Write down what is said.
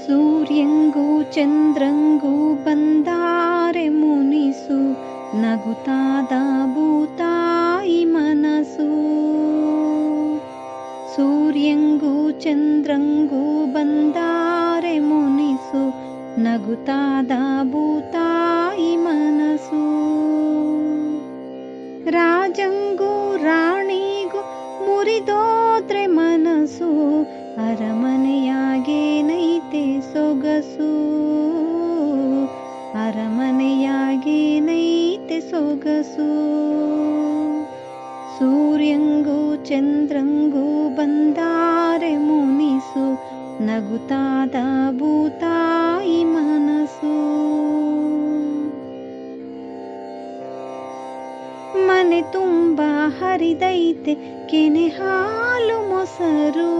ಸೂರ್ಯಂಗೂ ಚಂದ್ರಂಗೂ ಬಂದಾರೆ ಮುನಿಸು, ನಗುತ್ತಾದ ಭೂತಾಯಿ ಮನಸ್ಸು. ಸೂರ್ಯಂಗೂ ಚಂದ್ರಂಗೂ ಬಂದಾರೆ ಮುನಿಸು, ನಗುತ್ತಾದ ಭೂತಾಯಿ ಮನಸ್ಸು. ರಾಜಂಗೂ ರಾಣಿಗೂ ಮುರಿದೋದ್ರೆ ಮನಸ್ಸು, ಅರಮನೆಯಾಗೇನೈತೆ ಸೊಗಸು. ಅರಮನೆಯಾಗೇನೈತೆ ಸೊಗಸು. ಸೂರ್ಯಂಗೂ ಚಂದ್ರಂಗೂ ಬಂದಾರೆ ಮುನಿಸು, ನಗುತ್ತಾದ ಭೂತಾಯಿ ಮನಸ್ಸು. ಮನೆ ತುಂಬ ಹರಿದೈತೆ ಕೆನೆ ಹಾಲು ಮೊಸರು,